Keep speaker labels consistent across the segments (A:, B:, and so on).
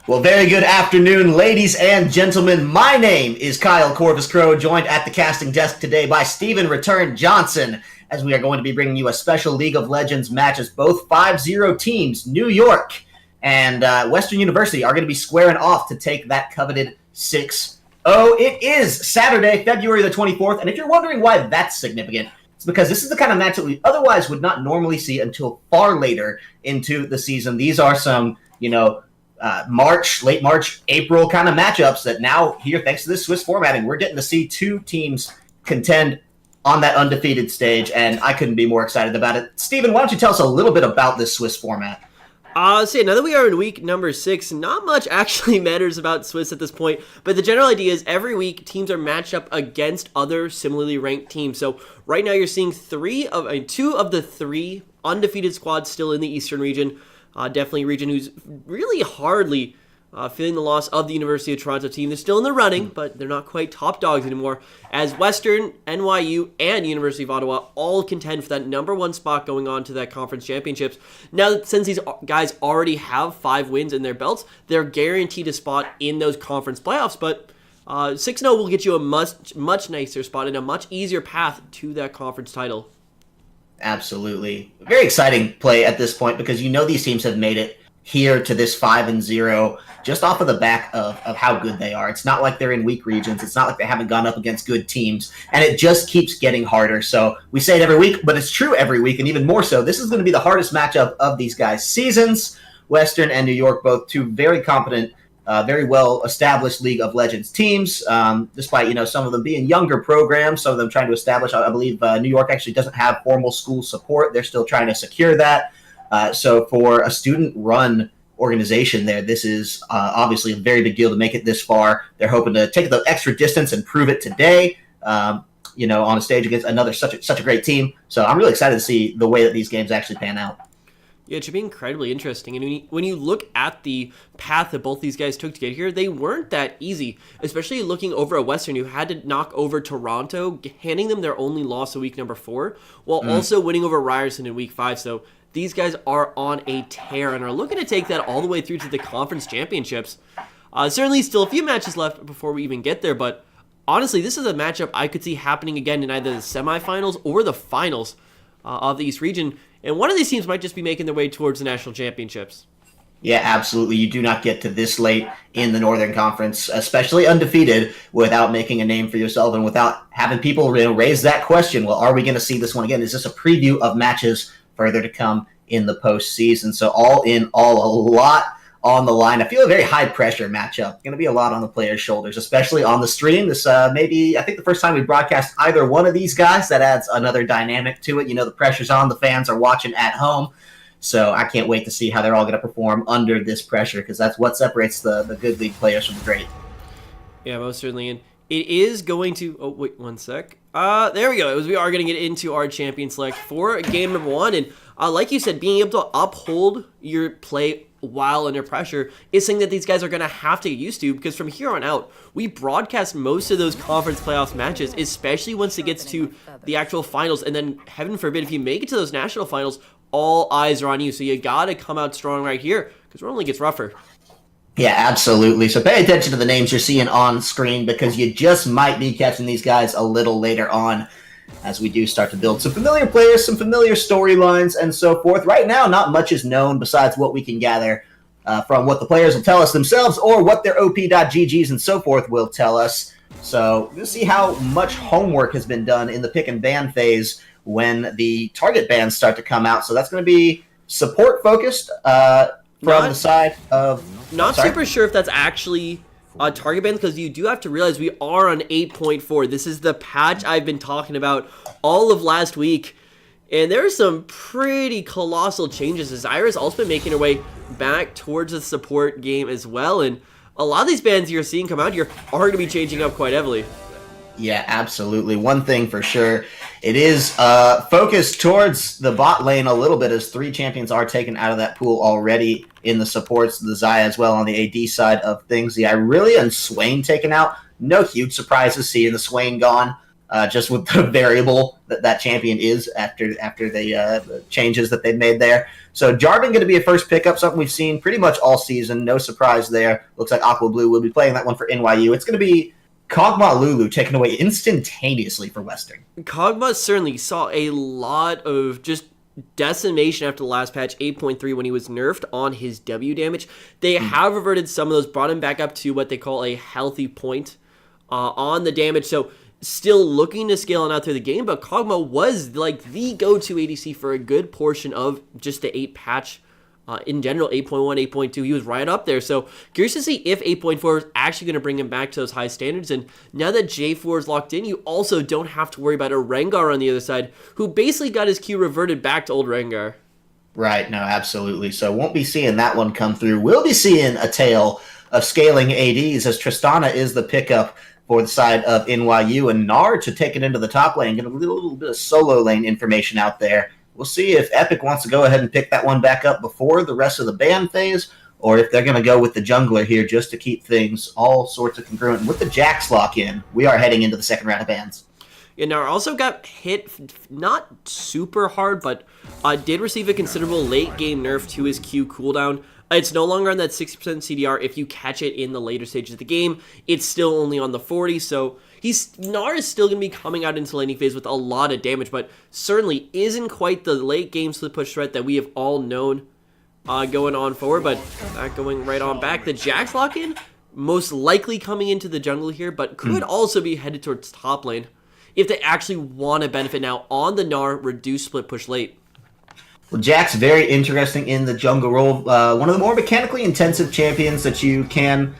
A: Well, very good afternoon, ladies and gentlemen. My name is Kyle Corvus Crow, joined at the casting desk today by Steven Return Johnson, as we are going to be bringing you a special League of Legends match as both 5-0 teams, New York and Western University, are going to be squaring off to take that coveted 6-0. It is Saturday, February the 24th, and if you're wondering why that's significant, it's because this is the kind of match that we otherwise would not normally see until far later into the season. These are some, late March, April kind of matchups that now here, thanks to this Swiss formatting, we're getting to see two teams contend on that undefeated stage, and I couldn't be more excited about it. Steven, why don't you tell us a little bit about this Swiss format?
B: Now that we are in week number 6, not much actually matters about Swiss at this point, but the general idea is every week teams are matched up against other similarly ranked teams. So right now you're seeing two of the 3 undefeated squads still in the Eastern region. Definitely a region who's really hardly feeling the loss of the University of Toronto team. They're still in the running, but they're not quite top dogs anymore, as Western, NYU, and University of Ottawa all contend for that number 1 spot going on to that conference championships. Now, since these guys already have 5 wins in their belts, they're guaranteed a spot in those conference playoffs, but 6-0 will get you a much nicer spot and a much easier path to that conference title.
A: Absolutely. Very exciting play at this point because these teams have made it here to this 5-0 just off of the back of how good they are. It's not like they're in weak regions. It's not like they haven't gone up against good teams, and it just keeps getting harder. So we say it every week, but it's true every week, and even more so. This is going to be the hardest matchup of these guys' seasons. Western and New York, both two very competent, very well-established League of Legends teams, despite, some of them being younger programs, some of them trying to establish, I believe New York actually doesn't have formal school support. They're still trying to secure that. So for a student-run organization there, this is obviously a very big deal to make it this far. They're hoping to take the extra distance and prove it today, on a stage against another such a great team. So I'm really excited to see the way that these games actually pan out.
B: Yeah, it should be incredibly interesting. And when you look at the path that both these guys took to get here, they weren't that easy, especially looking over at Western, who had to knock over Toronto, handing them their only loss of week number 4, while also winning over Ryerson in week 5. So these guys are on a tear and are looking to take that all the way through to the conference championships. Certainly still a few matches left before we even get there, but honestly, this is a matchup I could see happening again in either the semifinals or the finals of the East region. And one of these teams might just be making their way towards the national championships.
A: Yeah, absolutely. You do not get to this late in the Northern Conference, especially undefeated, without making a name for yourself and without having people raise that question. Well, are we going to see this one again? Is this a preview of matches further to come in the postseason? So all in all, a lot on the line. I feel a very high-pressure matchup. Going to be a lot on the players' shoulders, especially on the stream. This maybe, I think the first time we broadcast either one of these guys, that adds another dynamic to it. The pressure's on. The fans are watching at home. So I can't wait to see how they're all going to perform under this pressure, because that's what separates the good league players from the great.
B: Yeah, most certainly. And it is going to... Oh, wait, one sec. There we go. We are going to get into our champion select for game number 1. And like you said, being able to uphold your play while under pressure is something that these guys are going to have to get used to, because from here on out, we broadcast most of those conference playoffs matches, especially once it gets to the actual finals. And then, heaven forbid, if you make it to those national finals, all eyes are on you. So you got to come out strong right here, because it only gets rougher.
A: Yeah, absolutely. So pay attention to the names you're seeing on screen, because you just might be catching these guys a little later on as we do start to build some familiar players, some familiar storylines, and so forth. Right now, not much is known besides what we can gather from what the players will tell us themselves or what their op.ggs and so forth will tell us. So we'll see how much homework has been done in the pick and ban phase when the target bans start to come out. So that's going to be support-focused from the side of...
B: Not super sure if that's actually target bans, because you do have to realize we are on 8.4. This is the patch I've been talking about all of last week, and there are some pretty colossal changes. Zyra's also been making her way back towards the support game as well, and a lot of these bans you're seeing come out here are going to be changing up quite heavily.
A: Yeah, absolutely. One thing for sure, it is focused towards the bot lane a little bit, as 3 champions are taken out of that pool already in the supports, the Xayah as well on the AD side of things. The Irelia and Swain taken out. No huge surprises seeing the Swain gone. just with the variable that champion is after the changes that they've made there. So Jarvan going to be a first pickup, something we've seen pretty much all season. No surprise there. Looks like Aqua Blue will be playing that one for NYU. It's going to be Kog'Maw Lulu taken away instantaneously for Western.
B: Kog'Maw certainly saw a lot of just decimation after the last patch 8.3 when he was nerfed on his W damage. They have reverted some of those, brought him back up to what they call a healthy point on the damage. So still looking to scale it out through the game, but Kog'Maw was like the go-to ADC for a good portion of just the 8 patch. In general, 8.1, 8.2, he was right up there. So curious to see if 8.4 is actually going to bring him back to those high standards. And now that J4 is locked in, you also don't have to worry about a Rengar on the other side, who basically got his Q reverted back to old Rengar.
A: Right, no, absolutely. So won't be seeing that one come through. We'll be seeing a tale of scaling ADs as Tristana is the pickup for the side of NYU, and Nard to take it into the top lane, get a little bit of solo lane information out there. We'll see if Epic wants to go ahead and pick that one back up before the rest of the ban phase, or if they're going to go with the jungler here just to keep things all sorts of congruent. With the Jax lock in, we are heading into the second round of bans.
B: Yeah, Nar also got hit, not super hard, but did receive a considerable late game nerf to his Q cooldown. It's no longer on that 60% CDR if you catch it in the later stages of the game. It's still only on the 40, so Nar is still going to be coming out into laning phase with a lot of damage, but certainly isn't quite the late game split push threat that we have all known going on forward, but not going right on back. The Jax lock-in, most likely coming into the jungle here, but could also be headed towards top lane if they actually want to benefit now on the Nar reduced split push late.
A: Well, Jax, very interesting in the jungle role. One of the more mechanically intensive champions that you can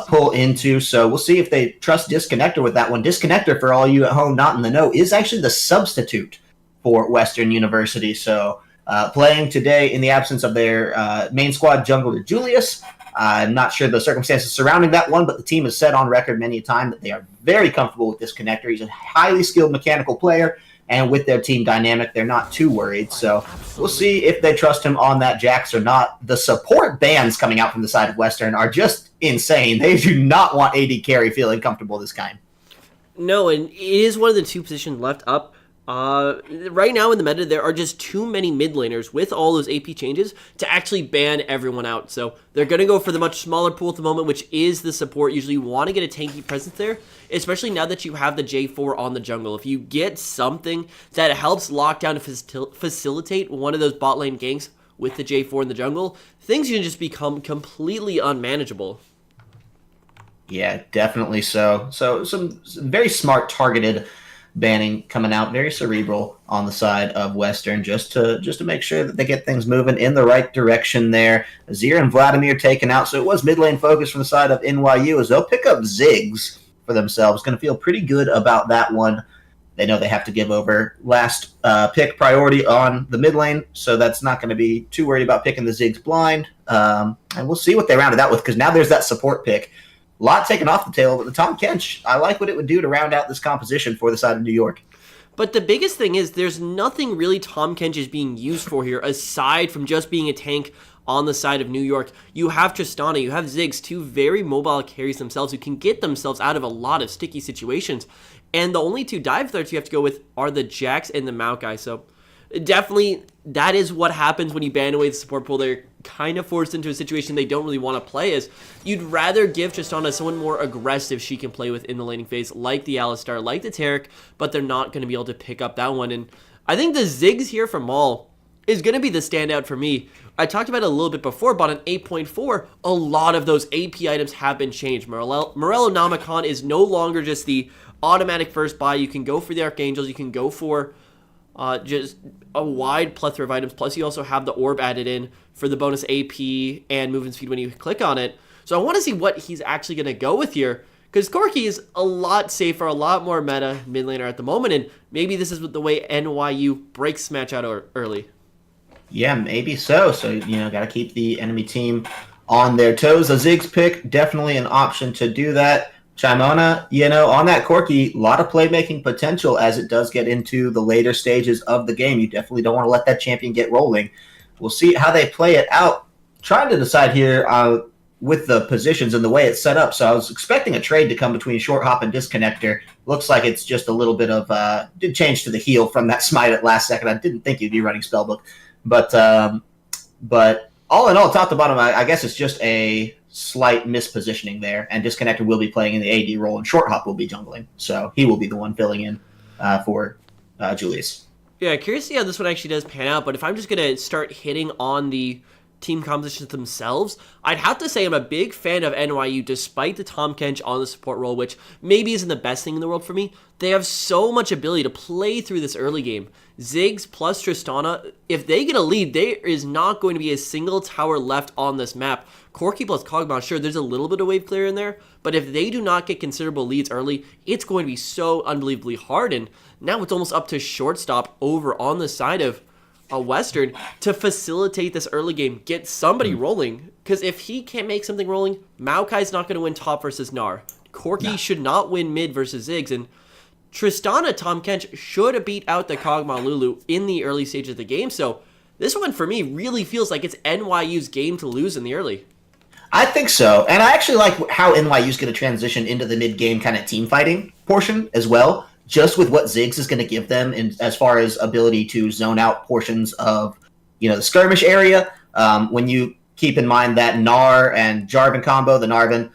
A: pull into. So we'll see if they trust Disconnector with that one. Disconnector, for all you at home not in the know, is actually the substitute for Western University. So playing today in the absence of their main squad jungler Julius. I'm not sure the circumstances surrounding that one, but the team has said on record many a time that they are very comfortable with Disconnector. He's a highly skilled mechanical player, and with their team dynamic, they're not too worried. So we'll see if they trust him on that Jax or not. The support bans coming out from the side of Western are just insane. They do not want AD carry feeling comfortable this game.
B: No, and it is one of the two positions left up. Right now in the meta, there are just too many mid laners with all those AP changes to actually ban everyone out. So they're going to go for the much smaller pool at the moment, which is the support. Usually you want to get a tanky presence there, especially now that you have the J4 on the jungle. If you get something that helps lock down to facilitate one of those bot lane ganks with the J4 in the jungle, things can just become completely unmanageable.
A: Yeah, definitely so. So some very smart targeted banning coming out, very cerebral on the side of Western, just to make sure that they get things moving in the right direction there. Azir and Vladimir taken out, so it was mid lane focus from the side of NYU as they'll pick up Ziggs for themselves. Going to feel pretty good about that one. They know they have to give over last pick priority on the mid lane, so that's not going to be too worried about picking the Ziggs blind. And we'll see what they rounded out with, because now there's that support pick. A lot taken off the table, but the Tom Kench, I like what it would do to round out this composition for the side of New York.
B: But the biggest thing is there's nothing really Tom Kench is being used for here aside from just being a tank on the side of New York. You have Tristana, you have Ziggs, two very mobile carries themselves who can get themselves out of a lot of sticky situations. And the only two dive threats you have to go with are the Jax and the Maokai. So definitely that is what happens when you ban away the support pool. They're kind of forced into a situation they don't really want to play, as you'd rather give Tristana someone more aggressive she can play with in the laning phase, like the Alistar, like the Taric, but they're not going to be able to pick up that one. And I think the Ziggs here from Maul is going to be the standout for me. I talked about it a little bit before, but on 8.4, a lot of those AP items have been changed. Morello Namicon is no longer just the automatic first buy. You can go for the Archangels, you can go for just a wide plethora of items. Plus, you also have the orb added in for the bonus AP and movement speed when you click on it. So I want to see what he's actually going to go with here, because Corki is a lot safer, a lot more meta mid laner at the moment, and maybe this is the way NYU breaks match out early.
A: Yeah, maybe so. So, got to keep the enemy team on their toes. A Ziggs pick, definitely an option to do that. Chimona, on that Corki, a lot of playmaking potential as it does get into the later stages of the game. You definitely don't want to let that champion get rolling. We'll see how they play it out. Trying to decide here, with the positions and the way it's set up. So I was expecting a trade to come between short hop and disconnector. Looks like it's just a little bit of did change to the heel from that smite at last second. I didn't think you'd be running Spellbook, but all in all, top to bottom, I guess it's just a slight mispositioning there. And disconnector will be playing in the AD role, and short hop will be jungling. So he will be the one filling in for Julius.
B: Yeah, curious to see how this one actually does pan out, but if I'm just going to start hitting on the team compositions themselves, I'd have to say I'm a big fan of NYU despite the Tahm Kench on the support role, which maybe isn't the best thing in the world for me. They have so much ability to play through this early game. Ziggs plus Tristana, if they get a lead, there is not going to be a single tower left on this map. Corki plus Kog'Maw, sure, there's a little bit of wave clear in there, but if they do not get considerable leads early, it's going to be so unbelievably hard, and now it's almost up to shortstop over on the side of a Western to facilitate this early game, get somebody rolling, because if he can't make something rolling, Maokai's not going to win top versus Gnar. Corki should not win mid versus Ziggs, and Tristana Tahm Kench should beat out the Kog'Maw Lulu in the early stages of the game, so this one for me really feels like it's NYU's game to lose in the early.
A: I think so, and I actually like how NYU's going to transition into the mid-game kind of team fighting portion as well, just with what Ziggs is going to give them in, as far as ability to zone out portions of, the skirmish area. When you keep in mind that Gnar and Jarvan combo, the Narvan,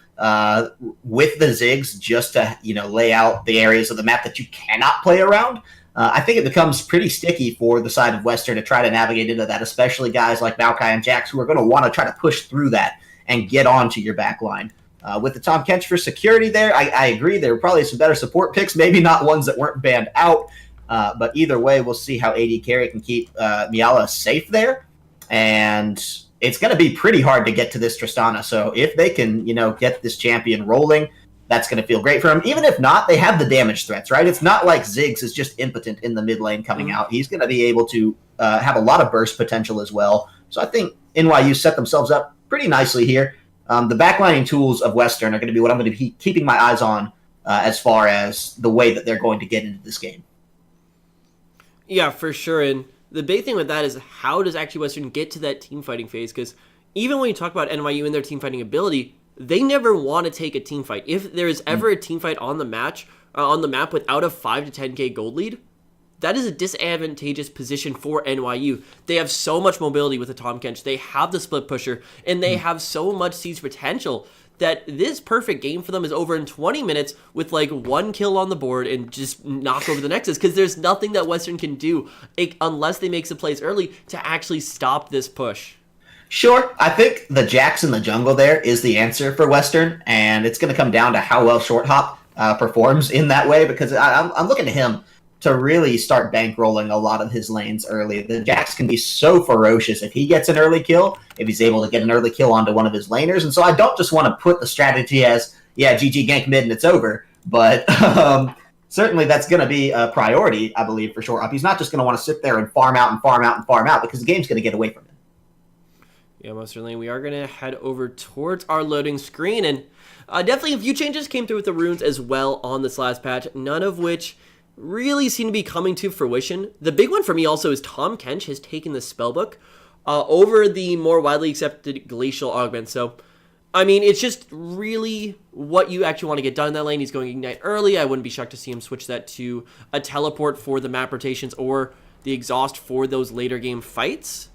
A: with the Ziggs just to, lay out the areas of the map that you cannot play around, I think it becomes pretty sticky for the side of Western to try to navigate into that, especially guys like Maokai and Jax who are going to want to try to push through that and get onto your back line. With the Tahm Kench for security there, I agree. There were probably some better support picks, maybe not ones that weren't banned out. But either way, we'll see how AD Carry can keep Miala safe there. And it's going to be pretty hard to get to this Tristana. So if they can, get this champion rolling, that's going to feel great for him. Even if not, they have the damage threats, right? It's not like Ziggs is just impotent in the mid lane coming out. He's going to be able to have a lot of burst potential as well. So I think NYU set themselves up pretty nicely here. The backlining tools of Western are going to be what I'm going to be keeping my eyes on as far as the way that they're going to get into this game.
B: Yeah, for sure. And the big thing with that is how does actually Western get to that team fighting phase? Because even when you talk about NYU and their team fighting ability, they never want to take a team fight. If there is ever a team fight on the map without a 5 to 10k gold lead, that is a disadvantageous position for NYU. They have so much mobility with the Tahm Kench. They have the split pusher, and they have so much siege potential that this perfect game for them is over in 20 minutes with like 1 kill on the board and just knock over the Nexus, because there's nothing that Western can do unless they make some plays early to actually stop this push.
A: Sure, I think the Jax in the jungle there is the answer for Western, and it's going to come down to how well Short Hop performs in that way, because I'm looking to him to really start bankrolling a lot of his lanes early. The Jax can be so ferocious if he gets an early kill, if he's able to get an early kill onto one of his laners. And so I don't just want to put the strategy as, GG gank mid and it's over. But certainly that's going to be a priority, I believe, for Short Hop. He's not just going to want to sit there and farm out and farm out and farm out, because the game's going to get away from him.
B: Yeah, most certainly. We are going to head over towards our loading screen. And definitely a few changes came through with the runes as well on this last patch, none of which really seem to be coming to fruition. The big one for me also is Tahm Kench has taken the Spellbook over the more widely accepted Glacial Augment. So, I mean, it's just really what you actually want to get done in that lane. He's going Ignite early. I wouldn't be shocked to see him switch that to a Teleport for the map rotations or the Exhaust for those later game fights.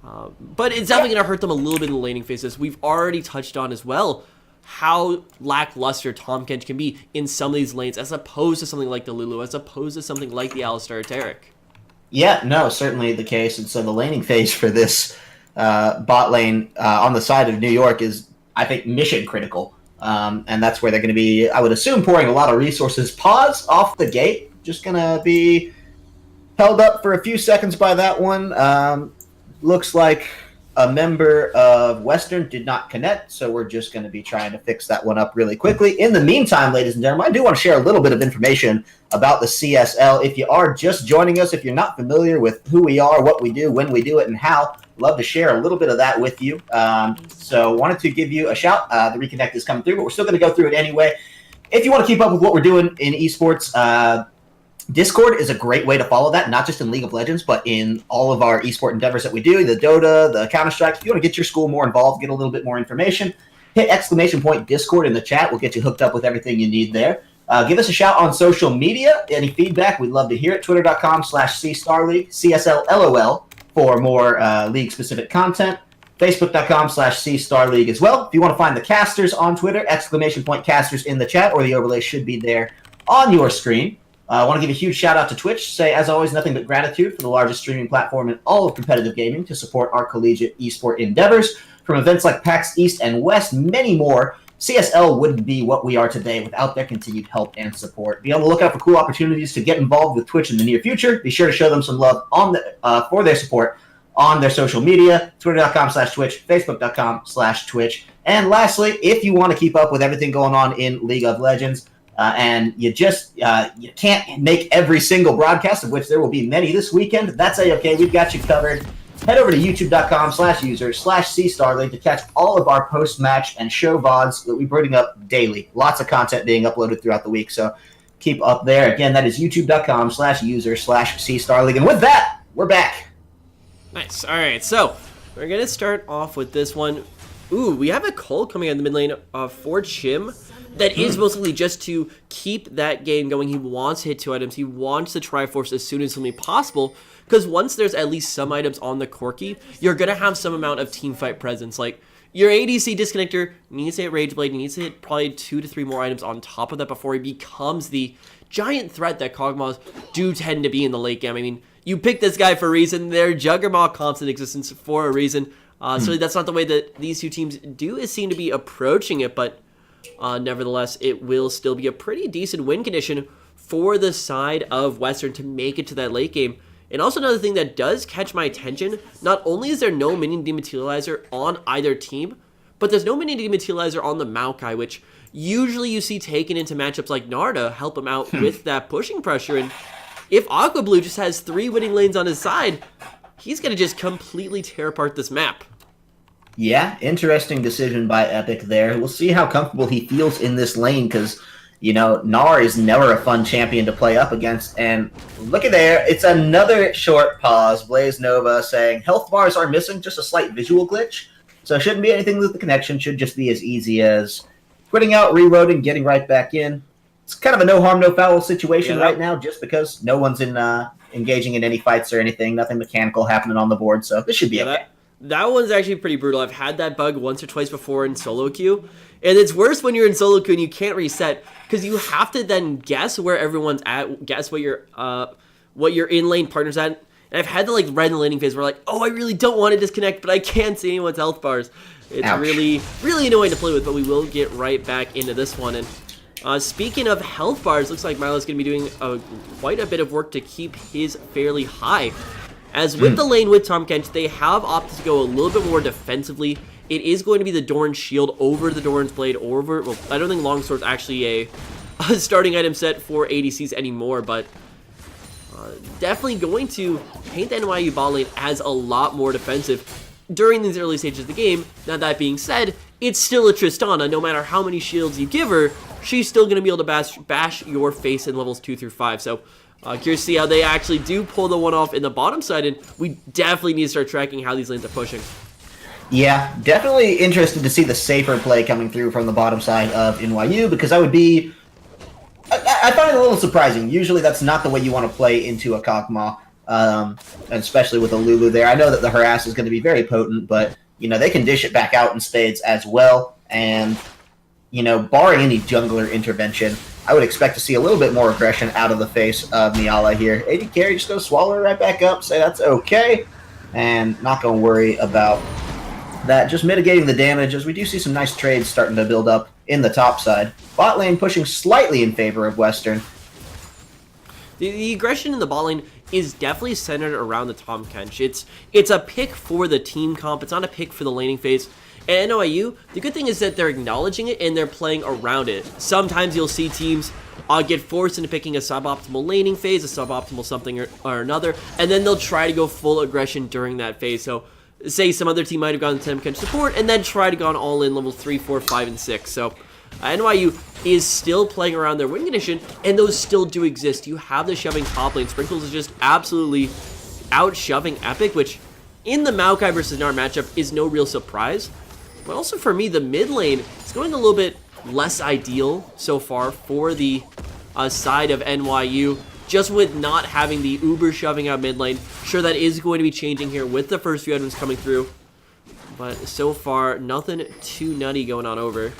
B: But it's definitely going to hurt them a little bit in the laning phases. We've already touched on as well how lackluster Tahm Kench can be in some of these lanes, as opposed to something like the Lulu, as opposed to something like the Alistar or Taric.
A: Yeah, no, certainly the case. And so the laning phase for this bot lane on the side of New York is, I think, mission critical. And that's where they're going to be, I would assume, pouring a lot of resources. Pause off the gate. Just going to be held up for a few seconds by that one. Looks like a member of Western did not connect, so we're just going to be trying to fix that one up really quickly. In the meantime, ladies and gentlemen, I do want to share a little bit of information about the CSL. If you are just joining us, if you're not familiar with who we are, what we do, when we do it, and how, love to share a little bit of that with you. So wanted to give you a shout. The Reconnect is coming through, but we're still going to go through it anyway. If you want to keep up with what we're doing in esports, Discord is a great way to follow that, not just in League of Legends, but in all of our esport endeavors that we do, the Dota, the Counter-Strike. If you want to get your school more involved, get a little bit more information, hit !Discord in the chat. We'll get you hooked up with everything you need there. Give us a shout on social media. Any feedback, we'd love to hear it. Twitter.com/CStarLeague, CSLLOL for more league-specific content. Facebook.com/CStarLeague as well. If you want to find the casters on Twitter, !Casters in the chat, or the overlay should be there on your screen. I want to give a huge shout out to Twitch. Say, as always, nothing but gratitude for the largest streaming platform in all of competitive gaming to support our collegiate esport endeavors. From events like PAX East and West, many more, CSL wouldn't be what we are today without their continued help and support. Be on the lookout for cool opportunities to get involved with Twitch in the near future. Be sure to show them some love for their support on their social media, twitter.com/Twitch, facebook.com/Twitch. And lastly, if you want to keep up with everything going on in League of Legends, and you can't make every single broadcast, of which there will be many this weekend, that's okay. We've got you covered. Head over to youtube.com/user/CStarLeague to catch all of our post-match and show VODs that we bring up daily. Lots of content being uploaded throughout the week, so keep up there. Again, that is youtube.com/user/CStarLeague. And with that, we're back.
B: Nice. All right, so we're going to start off with this one. Ooh, we have a Colt coming in the mid lane for Chim. That is mostly just to keep that game going. He wants to hit 2 items. He wants the Triforce as soon as humanly possible. Because once there's at least some items on the Corki, you're going to have some amount of teamfight presence. Like, your ADC disconnector needs to hit Rageblade. He needs to hit probably 2 to 3 more items on top of that before he becomes the giant threat that Kog'Maws do tend to be in the late game. I mean, you pick this guy for a reason. They're Juggernaut comps in existence for a reason. So that's not the way that these two teams do seem to be approaching it, but nevertheless, it will still be a pretty decent win condition for the side of Western to make it to that late game. And also another thing that does catch my attention, not only is there no minion dematerializer on either team, but there's no minion dematerializer on the Maokai, which usually you see taken into matchups like Narda, help him out with that pushing pressure. And if Aqua Blue just has 3 winning lanes on his side, he's going to just completely tear apart this map.
A: Yeah, interesting decision by Epic there. We'll see how comfortable he feels in this lane because, Gnar is never a fun champion to play up against. And look at there, it's another short pause. Blaze Nova saying health bars are missing, just a slight visual glitch. So it shouldn't be anything with the connection. Should just be as easy as quitting out, reloading, getting right back in. It's kind of a no harm, no foul situation right now just because no one's engaging in any fights or anything. Nothing mechanical happening on the board. So this should be okay.
B: That one's actually pretty brutal. I've had that bug once or twice before in solo queue, and it's worse when you're in solo queue and you can't reset because you have to then guess where everyone's at, guess what your in lane partner's at. And I've had the red laning phase where oh, I really don't want to disconnect, but I can't see anyone's health bars. It's really annoying to play with, but we will get right back into this one. And speaking of health bars, looks like Milo's going to be doing quite a bit of work to keep his fairly high. As with the lane with Tahm Kench, they have opted to go a little bit more defensively. It is going to be the Doran's Shield over the Doran's Blade over... Well, I don't think Longsword's actually a starting item set for ADCs anymore, but definitely going to paint the NYU bot lane as a lot more defensive during these early stages of the game. Now, that being said, it's still a Tristana. No matter how many shields you give her, she's still going to be able to bash your face in levels 2 through 5. So, curious to see how they actually do pull the one off in the bottom side, and we definitely need to start tracking how these lanes are pushing.
A: Yeah, definitely interested to see the safer play coming through from the bottom side of NYU, because I find it a little surprising. Usually that's not the way you want to play into a Kog'Maw, especially with a Lulu there. I know that the harass is going to be very potent, but, they can dish it back out in spades as well, and, barring any jungler intervention, I would expect to see a little bit more aggression out of the face of Niala here. AD carry just goes swallow her right back up, say that's okay, and not going to worry about that. Just mitigating the damage as we do see some nice trades starting to build up in the top side. Bot lane pushing slightly in favor of Western.
B: The aggression in the bot lane is definitely centered around the Tahm Kench. It's a pick for the team comp. It's not a pick for the laning phase. And NYU, the good thing is that they're acknowledging it and they're playing around it. Sometimes you'll see teams get forced into picking a suboptimal laning phase, a suboptimal something or another, and then they'll try to go full aggression during that phase. So, say some other team might have gone to Tahm Kench support and then try to go all in levels 3, 4, 5, and 6. So, NYU is still playing around their win condition, and those still do exist. You have the shoving top lane. Sprinkles is just absolutely out-shoving Epic, which in the Maokai versus Gnar matchup is no real surprise. But also for me, the mid lane is going a little bit less ideal so far for the side of NYU, just with not having the uber shoving out mid lane. Sure, that is going to be changing here with the first few items coming through, but so far, nothing too nutty going on over.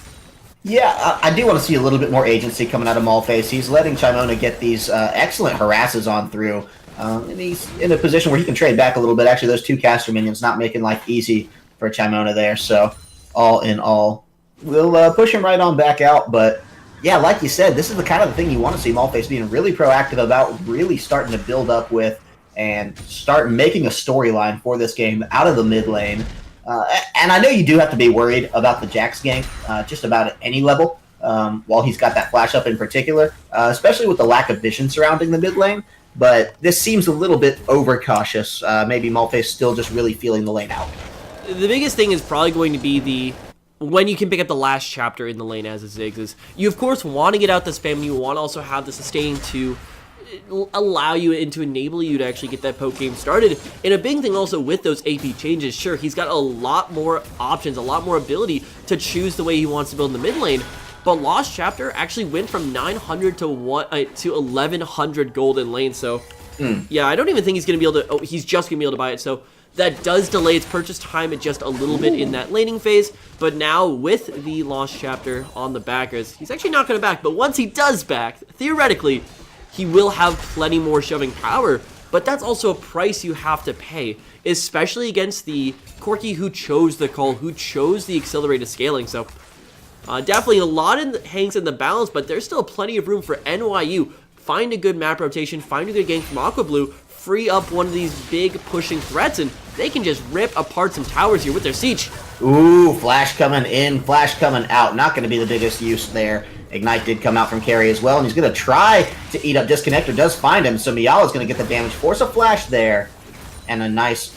A: Yeah, I do want to see a little bit more agency coming out of Malface. He's letting Chimona get these excellent harasses on through, and he's in a position where he can trade back a little bit. Actually, those 2 caster minions not making life easy for Chimona there, so all in all, we'll push him right on back out. But yeah, like you said, this is the kind of thing you want to see Malface being really proactive about, really starting to build up with and start making a storyline for this game out of the mid lane. And I know you do have to be worried about the Jax gank, just about at any level, while he's got that flash up in particular, especially with the lack of vision surrounding the mid lane. But this seems a little bit overcautious. Maybe Malface still just really feeling the lane out.
B: The biggest thing is probably going to be when you can pick up the last chapter in the lane as it Ziggs is. You, of course, want to get out the spam, and you want to also have the sustain to allow you and to enable you to actually get that poke game started. And a big thing also with those AP changes, sure, he's got a lot more options, a lot more ability to choose the way he wants to build in the mid lane. But Lost Chapter actually went from 900 to 1100 gold in lane. So yeah, I don't even think he's gonna be able to. Oh, he's just gonna be able to buy it. So that does delay its purchase time just a little bit in that laning phase. But now with the Lost Chapter on the backers, he's actually not gonna back. But once he does back, theoretically, he will have plenty more shoving power, but that's also a price you have to pay, especially against the Corki who chose the call, who chose the accelerated scaling. So definitely a lot hangs in the balance, but there's still plenty of room for NYU. Find a good map rotation, find a good gank from Aqua Blue, free up one of these big pushing threats, and they can just rip apart some towers here with their siege.
A: Ooh, flash coming in, flash coming out. Not going to be the biggest use there. Ignite did come out from carry as well, and he's going to try to eat up Disconnector. Does find him, so Miala's going to get the damage. Force a flash there, and a nice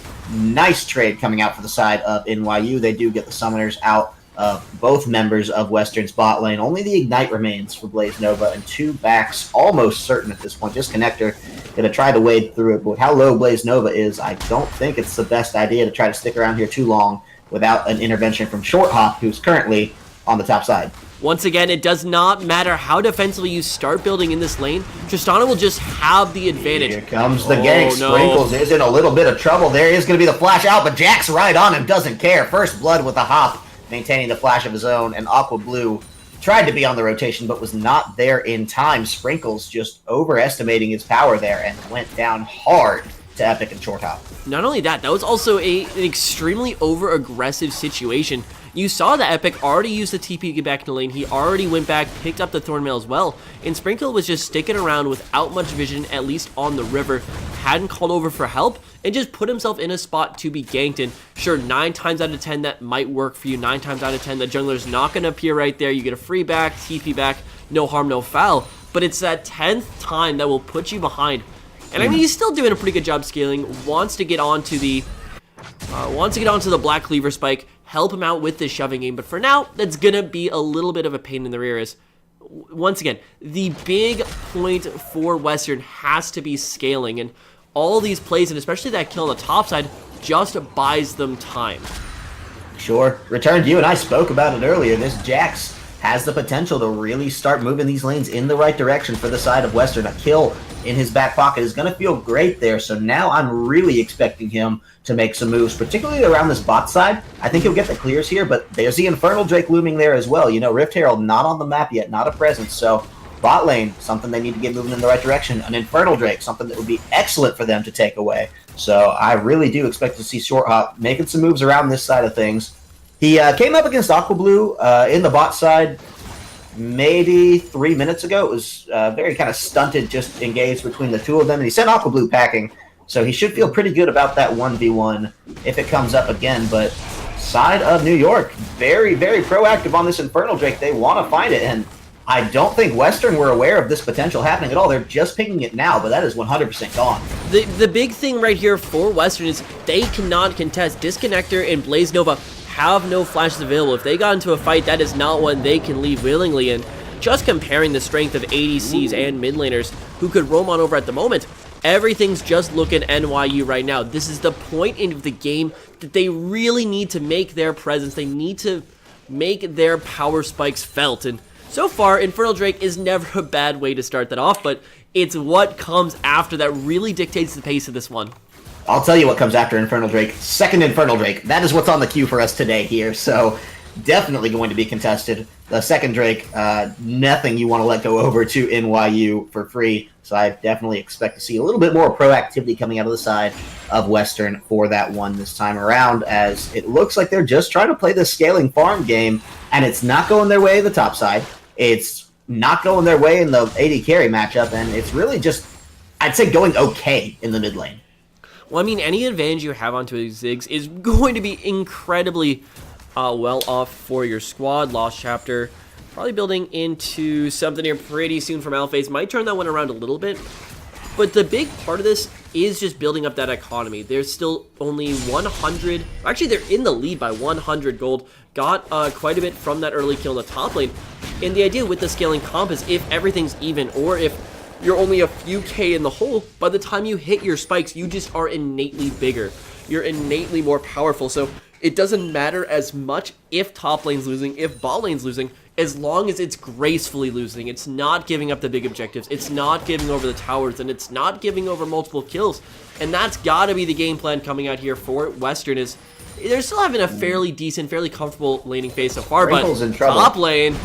A: trade coming out for the side of NYU. They do get the summoners out of both members of Western's bot lane. Only the Ignite remains for Blaze Nova, and 2 backs almost certain at this point. Disconnector going to try to wade through it, but how low Blaze Nova is, I don't think it's the best idea to try to stick around here too long without an intervention from Short Hop, who's currently on the top side.
B: Once again, it does not matter how defensively you start building in this lane. Tristana will just have the advantage.
A: Here comes the gank.
B: No.
A: Sprinkles is in a little bit of trouble. There is going to be the flash out, but Jack's right on him, doesn't care. First blood with a hop, maintaining the flash of his own, and Aqua Blue tried to be on the rotation, but was not there in time. Sprinkles just overestimating his power there and went down hard to Epic and Short Hop.
B: Not only that, that was also an extremely over-aggressive situation. You saw that Epic already used the TP to get back in the lane. He already went back, picked up the Thornmail as well. And Sprinkle was just sticking around without much vision, at least on the river. Hadn't called over for help, and just put himself in a spot to be ganked. And sure, 9 times out of 10 that might work for you. 9 times out of 10 the jungler's not going to appear right there. You get a free back, TP back, no harm, no foul. But it's that 10th time that will put you behind. And I mean, he's still doing a pretty good job scaling. Wants to get onto the Black Cleaver Spike, help him out with this shoving game. But for now, that's going to be a little bit of a pain in the rear. Once again, the big point for Western has to be scaling. And all these plays, and especially that kill on the top side, just buys them time.
A: Sure. Return to you, and I spoke about it earlier. This Jax has the potential to really start moving these lanes in the right direction for the side of Western. A kill in his back pocket is going to feel great there, so now I'm really expecting him to make some moves, particularly around this bot side. I think he'll get the clears here, but there's the Infernal Drake looming there as well. You know, Rift Herald not on the map yet, not a presence, so bot lane, something they need to get moving in the right direction. An Infernal Drake, something that would be excellent for them to take away. So I really do expect to see Short Hop making some moves around this side of things. He came up against Aqua Blue in the bot side maybe 3 minutes ago. It was very kind of stunted, just engaged between the two of them. And he sent Aqua Blue packing, so he should feel pretty good about that 1v1 if it comes up again. But side of New York, very, very proactive on this Infernal Drake. They want to find it, and I don't think Western were aware of this potential happening at all. They're just picking it now, but that is 100% gone.
B: The big thing right here for Western is they cannot contest. Disconnector and Blaze Nova have no flashes available. If they got into a fight, that is not one they can leave willingly. And just comparing the strength of ADCs and mid laners who could roam on over at the moment, everything's just looking NYU right now. This is the point in the game that they really need to make their presence. They need to make their power spikes felt. And so far, Infernal Drake is never a bad way to start that off, but it's what comes after that really dictates the pace of this one.
A: I'll tell you what comes after Infernal Drake. Second Infernal Drake. That is what's on the queue for us today here. So definitely going to be contested. The second Drake, nothing you want to let go over to NYU for free. So I definitely expect to see a little bit more proactivity coming out of the side of Western for that one this time around, as it looks like they're just trying to play the scaling farm game, and it's not going their way the top side. It's not going their way in the AD carry matchup, and it's really just, I'd say, going okay in the mid lane.
B: Well, I mean, any advantage you have onto a Ziggs is going to be incredibly well off for your squad. Lost Chapter probably building into something here pretty soon from Alphase. Might turn that one around a little bit. But the big part of this is just building up that economy. There's still only 100. Actually, they're in the lead by 100 gold. Got quite a bit from that early kill in the top lane. And the idea with the scaling comp is if everything's even, or if you're only a few K in the hole, by the time you hit your spikes, you just are innately bigger. You're innately more powerful. So it doesn't matter as much if top lane's losing, if bot lane's losing, as long as it's gracefully losing. It's not giving up the big objectives. It's not giving over the towers, and it's not giving over multiple kills. And that's got to be the game plan coming out here for Western. Is they're still having a fairly decent, fairly comfortable laning phase so far,
A: Sprinkle's
B: but
A: in trouble.
B: top lane,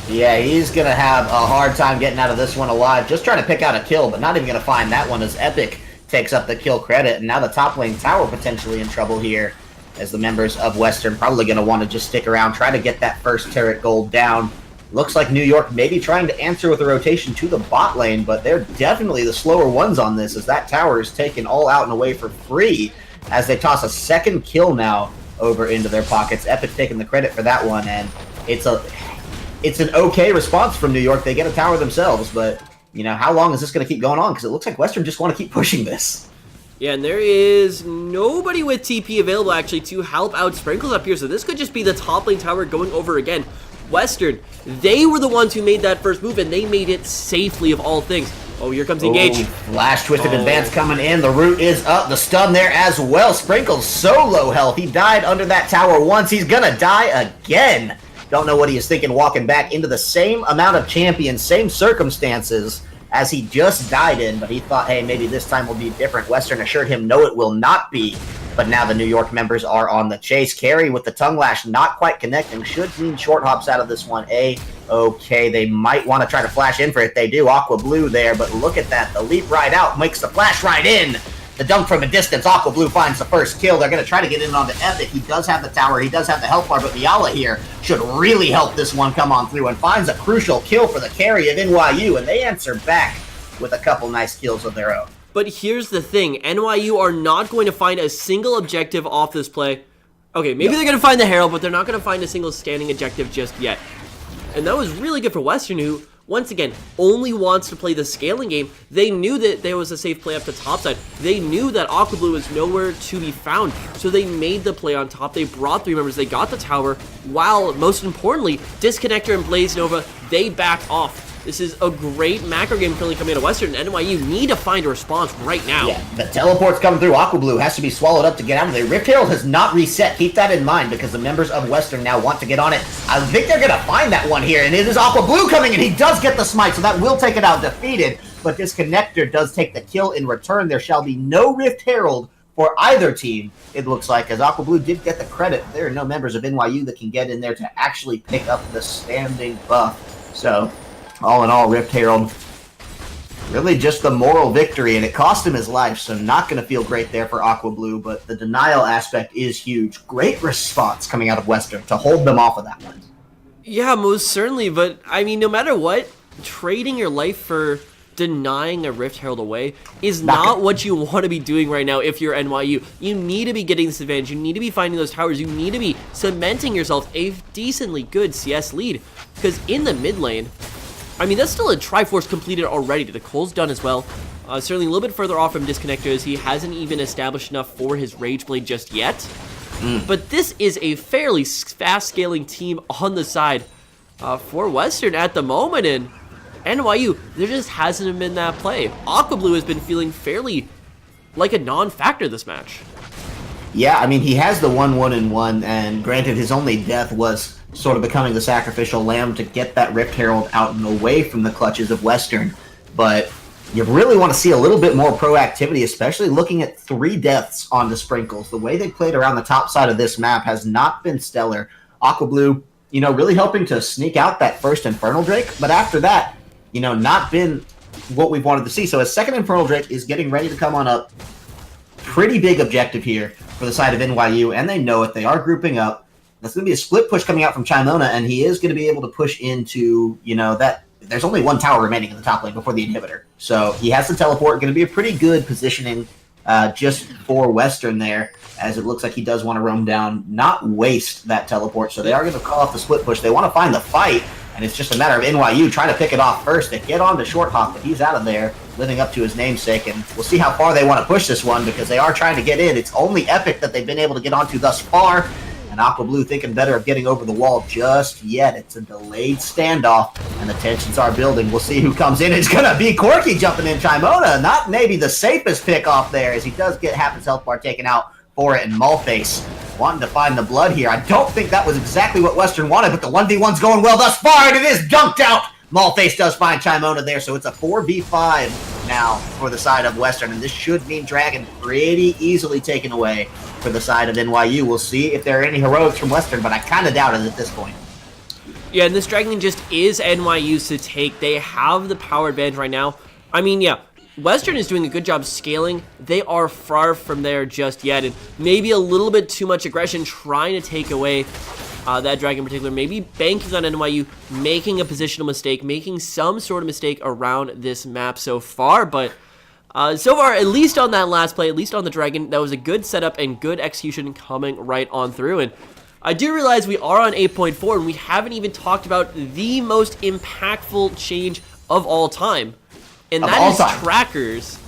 A: Yeah, he's going to have a hard time getting out of this one alive. Just trying to pick out a kill, but not even going to find that one as Epic takes up the kill credit. And now the top lane tower potentially in trouble here, as the members of Western probably going to want to just stick around, try to get that first turret gold down. Looks like New York maybe trying to answer with a rotation to the bot lane, but they're definitely the slower ones on this, as that tower is taken all out and away for free as they toss a second kill now over into their pockets. Epic taking the credit for that one, and it's an okay response from New York. They get a tower themselves, but you know, how long is this going to keep going on? Because it looks like Western just want to keep pushing this.
B: yeah, and there is nobody with TP available actually to help out Sprinkles up here, so this could just be the top lane tower going over again. Western, they were the ones who made that first move, and they made it safely of all things. Oh, here comes the engage.
A: Flash Twisted Advance coming in. The root is up. The stun there as well. Sprinkles so low health. He died under that tower once. He's going to die again. Don't know what he is thinking walking back into the same amount of champions, same circumstances as he just died in, but he thought, hey, maybe this time will be different. Western assured him, no, it will not be. But now the New York members are on the chase. Carry with the tongue lash not quite connecting. Should mean short hops out of this one. Okay, they might want to try to flash in for it. They do. Aqua Blue there, but look at that. The leap right out makes the flash right in. The dunk from a distance. Aqua Blue finds the first kill. They're going to try to get in onto Epic. He does have the tower. He does have the health bar, but Viala here should really help this one come on through and finds a crucial kill for the carry of NYU, and they answer back with a couple nice kills of their own.
B: But here's the thing, NYU are not going to find a single objective off this play. Okay, maybe they're going to find the Herald, but they're not going to find a single standing objective just yet. And that was really good for Western, who, once again, only wants to play the scaling game. They knew that there was a safe play up the top side. They knew that Aqua Blue was nowhere to be found, so they made the play on top. They brought three members, they got the tower, while, most importantly, Disconnector and Blaze Nova, they backed off. This is a great macro game currently coming out of Western, and NYU need to find a response right now.
A: Yeah, the teleport's coming through. Aqua Blue has to be swallowed up to get out of there. Rift Herald has not reset. Keep that in mind, because the members of Western now want to get on it. I think they're going to find that one here, and it is Aqua Blue coming, and he does get the smite, so that will take it out defeated. But Disconnector does take the kill in return. There shall be no Rift Herald for either team, it looks like, as Aqua Blue did get the credit. There are no members of NYU that can get in there to actually pick up the standing buff. So all in all, Rift Herald, really just the moral victory, and it cost him his life, so not going to feel great there for Aqua Blue, but the denial aspect is huge. Great response coming out of Western to hold them off of that one.
B: Yeah, most certainly, but I mean, no matter what, trading your life for denying a Rift Herald away is not what you want to be doing right now if you're NYU. You need to be getting this advantage. You need to be finding those towers. You need to be cementing yourself a decently good CS lead, because in the mid lane, I mean, that's still a Triforce completed already. The Cole's done as well. Certainly a little bit further off from Disconnector, as he hasn't even established enough for his Rage Blade just yet. But this is a fairly fast-scaling team on the side for Western at the moment, and NYU, there just hasn't been that play. Aqua Blue has been feeling fairly like a non-factor this match.
A: Yeah, I mean, he has the 1-1-1, and granted, his only death was sort of becoming the sacrificial lamb to get that Rift Herald out and away from the clutches of Western. But you really want to see a little bit more proactivity, especially looking at 3 deaths on the Sprinkles. The way they played around the top side of this map has not been stellar. Aqua Blue, really helping to sneak out that first Infernal Drake, but after that, not been what we've wanted to see. So his second Infernal Drake is getting ready to come on up. Pretty big objective here for the side of NYU, and they know it. They are grouping up. That's going to be a split push coming out from Chimona, and he is going to be able to push into, that there's only 1 tower remaining in the top lane before the inhibitor. So he has to teleport. Going to be a pretty good positioning just for Western there, as it looks like he does want to roam down, not waste that teleport. So they are going to call off the split push. They want to find the fight, and it's just a matter of NYU trying to pick it off first. They get on to Short Hop, but he's out of there, living up to his namesake, and we'll see how far they want to push this one, because they are trying to get in. It's only Epic that they've been able to get onto thus far, and Aqua Blue thinking better of getting over the wall just yet. It's a delayed standoff, and the tensions are building. We'll see who comes in. It's going to be Corky jumping in. Chimona, not maybe the safest pick off there, as he does get half his health bar taken out for it, and Malface wanting to find the blood here. I don't think that was exactly what Western wanted, but the 1v1's going well thus far, and it is dunked out. Malface does find Chimona there, so it's a 4v5 now for the side of Western, and this should mean Dragon pretty easily taken away for the side of NYU. We'll see if there are any heroics from Western, but I kind of doubt it at this point.
B: Yeah, and this Dragon just is NYU's to take. They have the power advantage right now. I mean, yeah, Western is doing a good job scaling. They are far from there just yet, and maybe a little bit too much aggression trying to take away that Dragon in particular. Maybe banking on NYU, making a positional mistake, making some sort of mistake around this map so far, but so far, at least on that last play, at least on the Dragon, that was a good setup and good execution coming right on through. And I do realize we are on 8.4, and we haven't even talked about the most impactful change of all time, and that is trackers.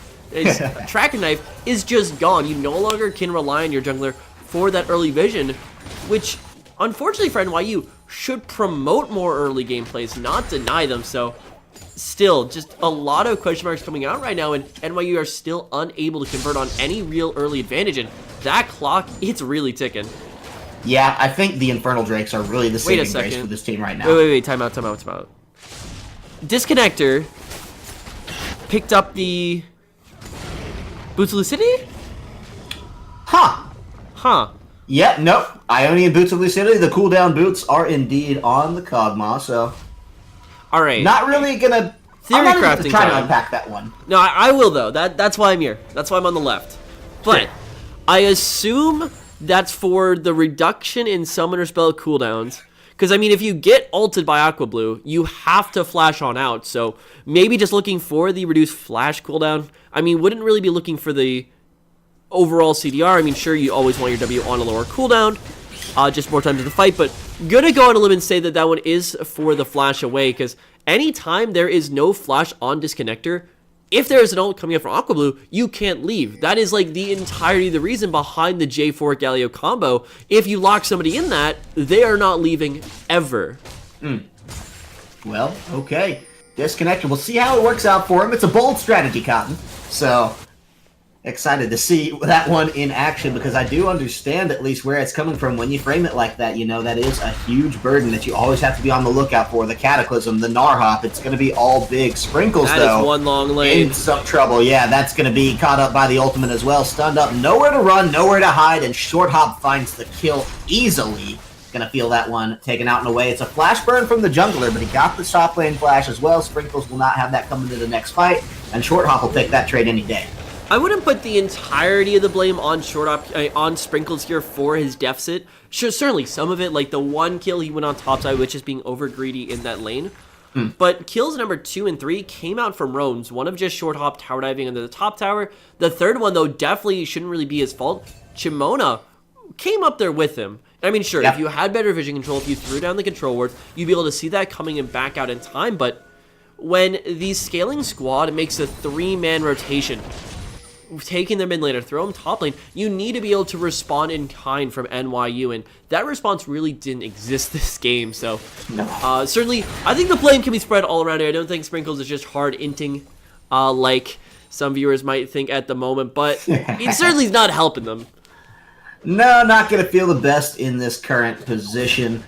B: Tracker Knife is just gone. You no longer can rely on your jungler for that early vision, which, unfortunately for NYU, should promote more early gameplays, not deny them. So still, just a lot of question marks coming out right now, and NYU are still unable to convert on any real early advantage, and that clock, it's really ticking.
A: Yeah, I think the Infernal Drakes are really the saving grace for this team right now.
B: Wait, time out. Disconnector picked up the Boots of Lucidity? Huh.
A: Yeah, nope. Ionian Boots of Lucidity, the cooldown boots are indeed on the Kog'Maw, so
B: all right.
A: Not really gonna
B: theory crafting
A: to try to unpack that one.
B: No, I will though. That's why I'm here. That's why I'm on the left. But sure. I assume that's for the reduction in summoner spell cooldowns. Because, I mean, if you get ulted by Aqua Blue, you have to flash on out. So maybe just looking for the reduced flash cooldown. I mean, wouldn't really be looking for the overall CDR. I mean, sure, you always want your W on a lower cooldown, just more time to the fight. But gonna go on a limb and say that that one is for the flash away. Because anytime there is no flash on Disconnector, if there is an ult coming up from Aqua Blue, you can't leave. That is like the entirety of the reason behind the J4 Galio combo. If you lock somebody in that, they are not leaving ever.
A: Well, okay. Disconnector. We'll see how it works out for him. It's a bold strategy, Cotton. So excited to see that one in action, because I do understand at least where it's coming from when you frame it like that. You know, that is a huge burden that you always have to be on the lookout for. The Cataclysm, the Narhop, it's going to be all big. Sprinkles,
B: that
A: though,
B: is one long lane.
A: In some trouble. Yeah, that's going to be caught up by the ultimate as well. Stunned up, nowhere to run, nowhere to hide, and Short Hop finds the kill easily. Going to feel that one taken out and away. It's a flash burn from the jungler, but he got the top lane flash as well. Sprinkles will not have that come into the next fight, and Short Hop will take that trade any day.
B: I wouldn't put the entirety of the blame on on Sprinkles here for his deficit. Sure, certainly some of it, like the one kill he went on topside, which is being over greedy in that lane. But kills number 2 and 3 came out from roams. One of just Short Hop tower diving under the top tower. The third one, though, definitely shouldn't really be his fault. Chimona came up there with him. I mean, sure, if you had better vision control, if you threw down the control wards, you'd be able to see that coming and back out in time. But when the scaling squad makes a 3-man rotation, taking their mid lane or throw them top lane, you need to be able to respond in kind from NYU, and that response really didn't exist this game. So certainly, I think the blame can be spread all around here. I don't think Sprinkles is just hard inting like some viewers might think at the moment, but it certainly is not helping them.
A: No, not going to feel the best in this current position.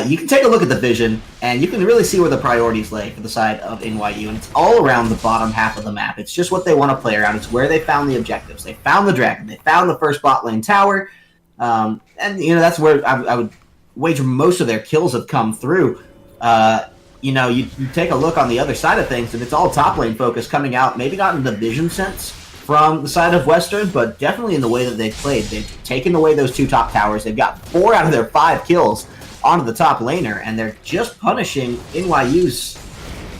A: You can take a look at the vision, and you can really see where the priorities lay for the side of NYU, and it's all around the bottom half of the map. It's just what they want to play around. It's where they found the objectives. They found the dragon. They found the first bot lane tower, and that's where I would wager most of their kills have come through. You take a look on the other side of things, and it's all top lane focus coming out, maybe not in the vision sense from the side of Western, but definitely in the way that they've played. They've taken away those 2 top towers. They've got 4 out of their 5 kills onto the top laner, and they're just punishing NYU's,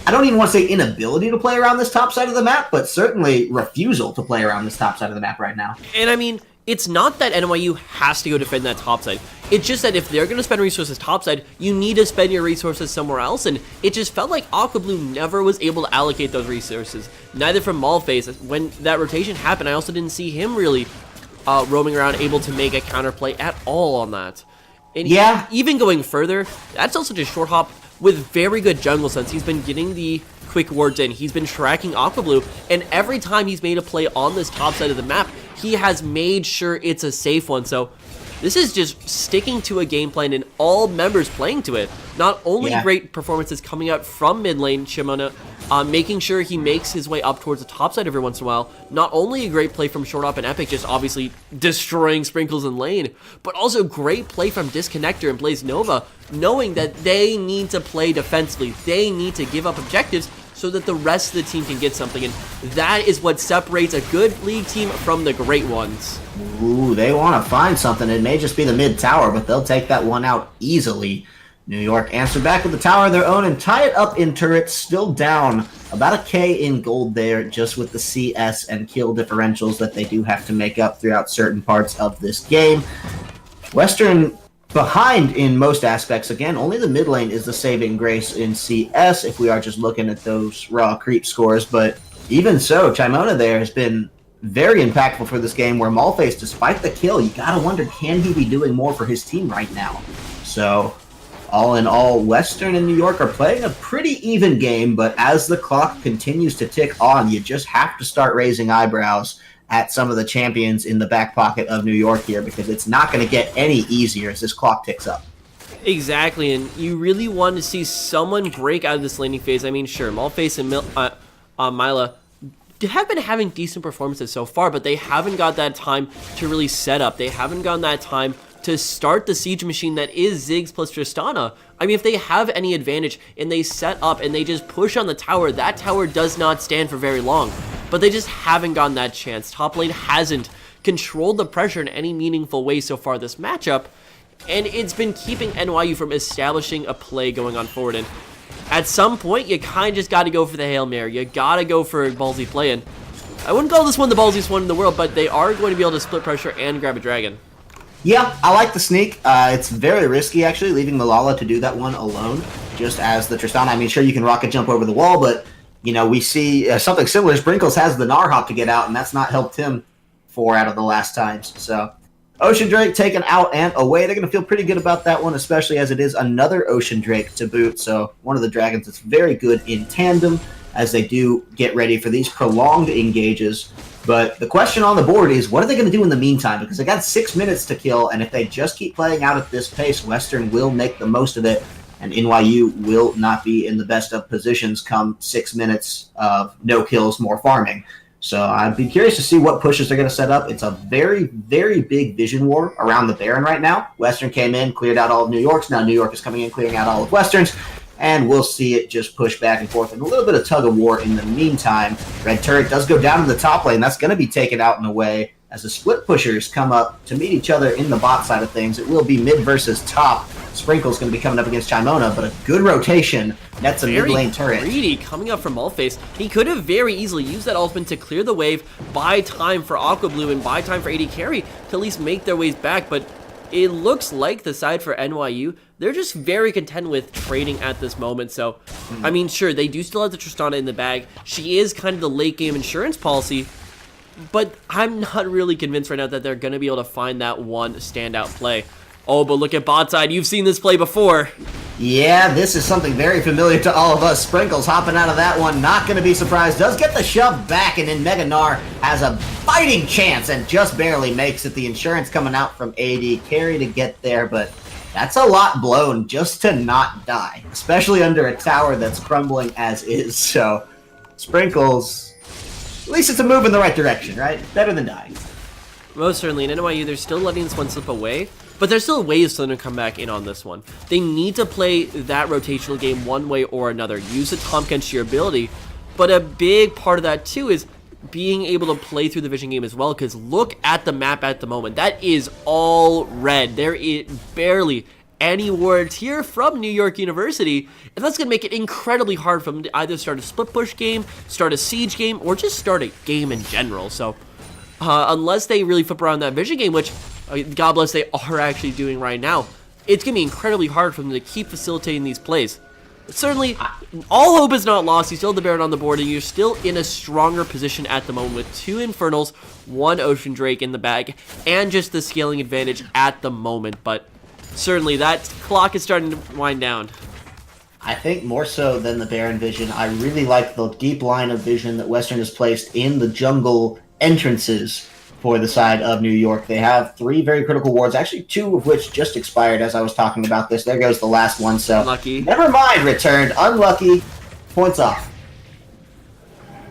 A: I don't even want to say inability to play around this top side of the map, but certainly refusal to play around this top side of the map right now.
B: And I mean, it's not that NYU has to go defend that top side. It's just that if they're going to spend resources topside, you need to spend your resources somewhere else, and it just felt like Aqua Blue never was able to allocate those resources. Neither from Malphase. When that rotation happened, I also didn't see him really roaming around able to make a counterplay at all on that. And even going further, that's also just short hop with very good jungle sense. He's been getting the quick wards in. He's been tracking Aqua Blue, and every time he's made a play on this top side of the map, he has made sure it's a safe one. So this is just sticking to a game plan and all members playing to it. Not only great performances coming out from mid lane, Shimona, making sure he makes his way up towards the top side every once in a while. Not only a great play from Short Hop and Epic, just obviously destroying Sprinkles in lane, but also great play from Disconnector and Blaze Nova, knowing that they need to play defensively. They need to give up objectives so that the rest of the team can get something, and that is what separates a good league team from the great ones.
A: Ooh, they want to find something. It may just be the mid tower, but they'll take that one out easily. New York answer back with the tower of their own and tie it up in turrets, still down about a K in gold there, just with the CS and kill differentials that they do have to make up throughout certain parts of this game. Western behind in most aspects. Again, only the mid lane is the saving grace in CS if we are just looking at those raw creep scores, but even so, Chimona there has been very impactful for this game, where Malphase, despite the kill, you gotta wonder, can he be doing more for his team right now? So all in all, Western and New York are playing a pretty even game, but as the clock continues to tick on, you just have to start raising eyebrows at some of the champions in the back pocket of New York here, because it's not going to get any easier as this clock ticks up.
B: Exactly, and you really want to see someone break out of this laning phase. I mean, sure, Malphase and Mila have been having decent performances so far, but they haven't got that time to really set up. They haven't gotten that time to start the siege machine that is Ziggs plus Tristana. I mean, if they have any advantage and they set up and they just push on the tower, that tower does not stand for very long. But they just haven't gotten that chance. Top lane hasn't controlled the pressure in any meaningful way so far this matchup, and it's been keeping NYU from establishing a play going on forward. And at some point, you kind of just got to go for the Hail Mary. You got to go for a ballsy play, and I wouldn't call this one the ballsiest one in the world, but they are going to be able to split pressure and grab a dragon.
A: Yeah, I like the sneak. It's very risky, actually, leaving Malala to do that one alone, just as the Tristana. I mean, sure, you can rocket jump over the wall, but, you know, we see something similar. Sprinkles has the Gnar hop to get out, and that's not helped him 4 out of the last times. So, Ocean Drake taken out and away. They're going to feel pretty good about that one, especially as it is another Ocean Drake to boot. So, one of the dragons that's very good in tandem as they do get ready for these prolonged engages. But the question on the board is, what are they going to do in the meantime? Because they got 6 minutes to kill, and if they just keep playing out at this pace, Western will make the most of it, and NYU will not be in the best of positions come 6 minutes of no kills, more farming. So I'd be curious to see what pushes they're going to set up. It's a very, very big vision war around the Baron right now. Western came in, cleared out all of New York's. Now New York is coming in, clearing out all of Western's. And we'll see it just push back and forth and a little bit of tug of war in the meantime. Red turret does go down to the top lane. That's going to be taken out in a way as the split pushers come up to meet each other in the bot side of things. It will be mid versus top. Sprinkle's going to be coming up against Chimona, but a good rotation. That's a mid lane turret.
B: Greedy coming up from Malphase. He could have very easily used that ultimate to clear the wave, buy time for Aqua Blue and buy time for AD Carry to at least make their ways back, but it looks like the side for NYU, they're just very content with trading at this moment. So, I mean, sure, they do still have the Tristana in the bag. She is kind of the late game insurance policy, but I'm not really convinced right now that they're going to be able to find that one standout play. Oh, but look at bot side. You've seen this play before.
A: Yeah, this is something very familiar to all of us. Sprinkles hopping out of that one, not going to be surprised. Does get the shove back, and then Mega Gnar has a fighting chance and just barely makes it. The insurance coming out from AD. Carry to get there, but that's a lot blown just to not die, especially under a tower that's crumbling as is. So, Sprinkles, at least it's a move in the right direction, right? Better than dying.
B: Most certainly. In NYU, they're still letting this one slip away. But there's still ways for them to come back in on this one. They need to play that rotational game one way or another. Use the Tahm Kench to your ability. But a big part of that, too, is being able to play through the vision game as well. Because look at the map at the moment. That is all red. There is barely any wards here from New York University. And that's going to make it incredibly hard for them to either start a split push game, start a siege game, or just start a game in general. So unless they really flip around that vision game, which God bless they are actually doing right now, it's going to be incredibly hard for them to keep facilitating these plays. But certainly, all hope is not lost. You still have the Baron on the board, and you're still in a stronger position at the moment with 2 Infernals, 1 Ocean Drake in the bag, and just the scaling advantage at the moment. But certainly, that clock is starting to wind down.
A: I think more so than the Baron vision, I really like the deep line of vision that Western has placed in the jungle entrances for the side of New York. They have 3 very critical wards, actually 2 of which just expired as I was talking about this. There goes the last one, so
B: Unlucky.
A: Never mind, returned. Unlucky. Points off.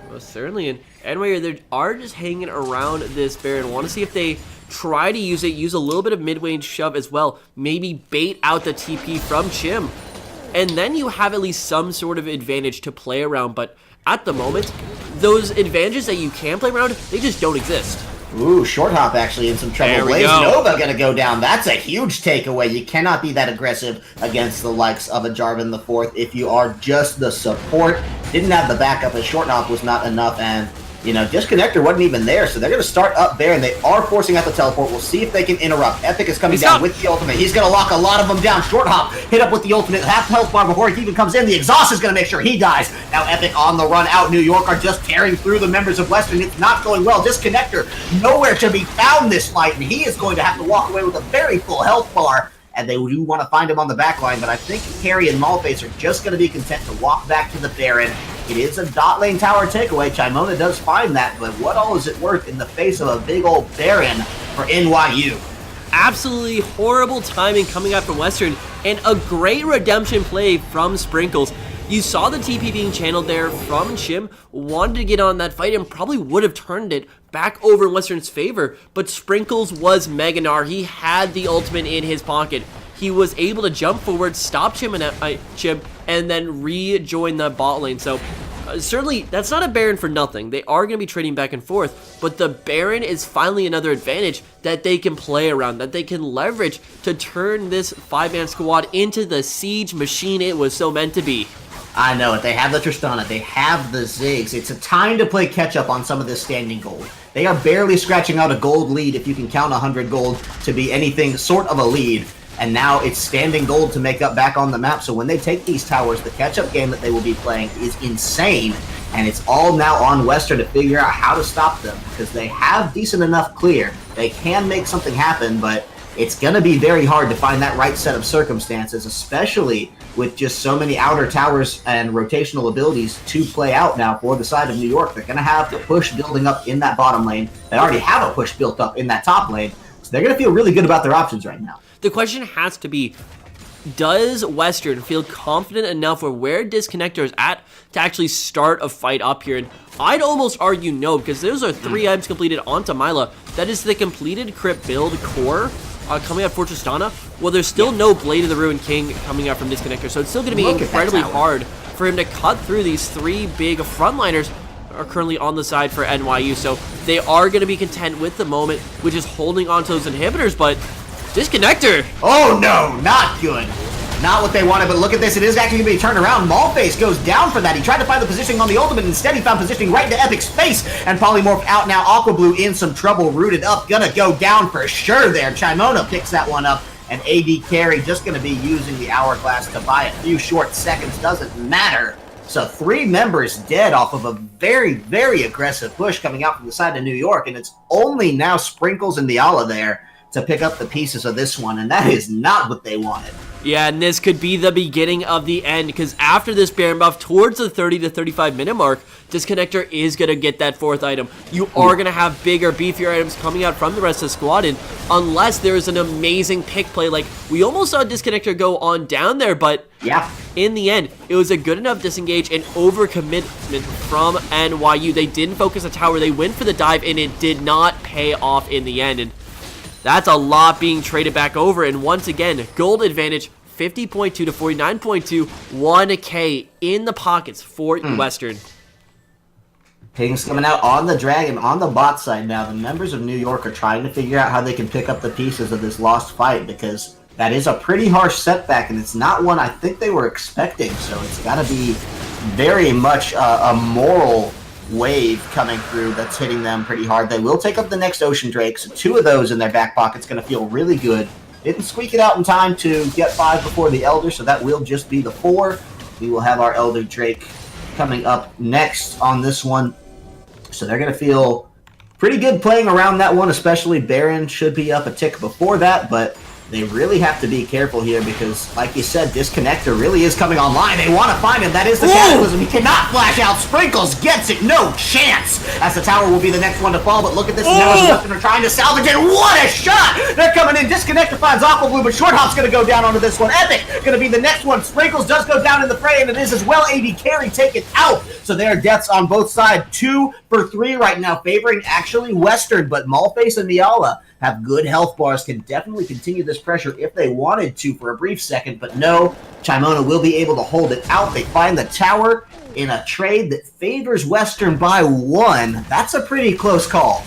B: Well, certainly, and anyway, they are just hanging around this Baron. Want to see if they try to use it, use a little bit of mid-range shove as well. Maybe bait out the TP from Chim. And then you have at least some sort of advantage to play around, but at the moment, those advantages that you can play around, they just don't exist.
A: Ooh, short hop actually in some trouble. Blaze Nova gonna go down. That's a huge takeaway. You cannot be that aggressive against the likes of a Jarvan the Fourth if you are just the support. Didn't have the backup, as short hop was not enough, and you know, Disconnector wasn't even there, so they're going to start up there, and they are forcing out the teleport. We'll see if they can interrupt. Epic is coming down with the ultimate. He's going to lock a lot of them down. Short hop, hit up with the ultimate. Half health bar before he even comes in. The exhaust is going to make sure he dies. Now Epic on the run out. New York are just tearing through the members of Western. It's not going well. Disconnector nowhere to be found this fight, and he is going to have to walk away with a very full health bar. And they do want to find him on the back line, but I think Carry and Malface are just going to be content to walk back to the Baron. It is a dot lane tower takeaway. Chimona does find that, but what all is it worth in the face of a big old Baron for NYU?
B: Absolutely horrible timing coming out from Western, and a great redemption play from Sprinkles. You saw the TP being channeled there from Chim, wanted to get on that fight and probably would have turned it back over in Western's favor, but Sprinkles was Mega Gnar. He had the ultimate in his pocket. He was able to jump forward, stop Chim, and then rejoin the bot lane. So certainly, that's not a Baron for nothing. They are going to be trading back and forth, but the Baron is finally another advantage that they can play around, that they can leverage to turn this 5-man squad into the siege machine it was so meant to be.
A: I know it. They have the Tristana. They have the Ziggs. It's a time to play catch-up on some of this standing gold. They are barely scratching out a gold lead, if you can count 100 gold to be anything sort of a lead. And now it's standing gold to make up back on the map. So when they take these towers, the catch-up game that they will be playing is insane. And it's all now on Western to figure out how to stop them, because they have decent enough clear. They can make something happen, but it's going to be very hard to find that right set of circumstances, especially with just so many outer towers and rotational abilities to play out now for the side of New York. They're going to have the push building up in that bottom lane. They already have a push built up in that top lane, so they're going to feel really good about their options right now.
B: The question has to be, does Western feel confident enough for where Disconnector is at to actually start a fight up here? And I'd almost argue no, because those are 3 items completed onto Myla. That is the completed crypt build core coming out for Tristana. Well, there's still no Blade of the Ruined King coming out from Disconnector, so it's still going to be incredibly hard for him to cut through these 3 big frontliners are currently on the side for NYU. So they are going to be content with the moment, which is holding on to those inhibitors, but Disconnector!
A: Oh no, not good. Not what they wanted, but look at this. It is actually going to be turned around. Malface goes down for that. He tried to find the positioning on the ultimate. Instead, he found positioning right into Epic's face. And Polymorph out now. Aqua Blue in some trouble. Rooted up. Gonna go down for sure there. Chimona picks that one up. And AD Carry just going to be using the Hourglass to buy a few short seconds. Doesn't matter. So 3 members dead off of a very, very aggressive push coming out from the side of New York, and it's only now Sprinkles and Miala there to pick up the pieces of this one, and that is not what they wanted.
B: Yeah, and this could be the beginning of the end, because after this Baron buff, towards the 30 to 35 minute mark, Disconnector is going to get that 4th item. You are going to have bigger, beefier items coming out from the rest of the squad, and unless there is an amazing pick play, like we almost saw Disconnector go on down there, but
A: yeah,
B: in the end, it was a good enough disengage and overcommitment from NYU. They didn't focus the tower, they went for the dive, and it did not pay off in the end, and that's a lot being traded back over, and once again, gold advantage, 50.2 to 49.2, 1K in the pockets for Western.
A: Pings coming out on the Dragon, on the bot side now. The members of New York are trying to figure out how they can pick up the pieces of this lost fight, because that is a pretty harsh setback, and it's not one I think they were expecting, so it's got to be very much a moral wave coming through that's hitting them pretty hard. They will take up the next Ocean Drake, so 2 of those in their back pocket's going to feel really good. Didn't squeak it out in time to get 5 before the Elder, so that will just be the 4. We will have our Elder Drake coming up next on this one. So they're going to feel pretty good playing around that one, especially Baron should be up a tick before that, but they really have to be careful here because, like you said, Disconnector really is coming online. They want to find him. That is the Cataclysm. He cannot flash out. Sprinkles gets it. No chance. As the tower will be the next one to fall, but look at this. Now as Western are trying to salvage it. What a shot. They're coming in. Disconnector finds Aqua Blue, but Short Hop's going to go down onto this one. Epic going to be the next one. Sprinkles does go down in the fray, and it is as well AD Carry taken out. So there are deaths on both sides. 2 for 3 right now, favoring actually Western, but Malface and Miala have good health bars, can definitely continue this pressure if they wanted to for a brief second, but no, Chimona will be able to hold it out. They find the tower in a trade that favors Western by 1. That's a pretty close call.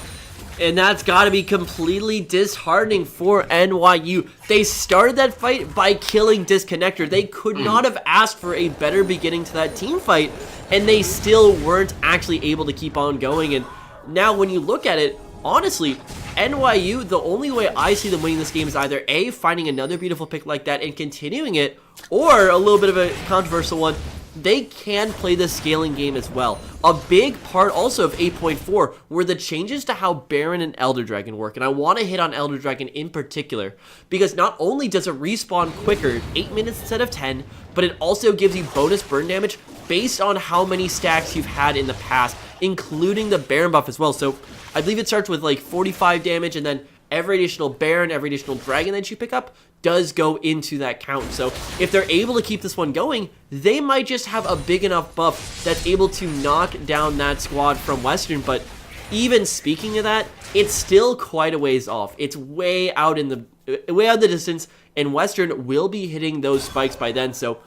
B: And that's got to be completely disheartening for NYU. They started that fight by killing Disconnector. They could not have asked for a better beginning to that team fight, and they still weren't actually able to keep on going. And now when you look at it, honestly, NYU, the only way I see them winning this game is either A, finding another beautiful pick like that and continuing it, or a little bit of a controversial one, they can play the scaling game as well. A big part also of 8.4 were the changes to how Baron and Elder Dragon work, and I want to hit on Elder Dragon in particular, because not only does it respawn quicker, 8 minutes instead of 10, but it also gives you bonus burn damage based on how many stacks you've had in the past, including the Baron buff as well. So I believe it starts with like 45 damage, and then every additional Baron, every additional Dragon that you pick up does go into that count. So if they're able to keep this one going, they might just have a big enough buff that's able to knock down that squad from Western. But even speaking of that, it's still quite a ways off. It's way out in the distance, and Western will be hitting those spikes by then. So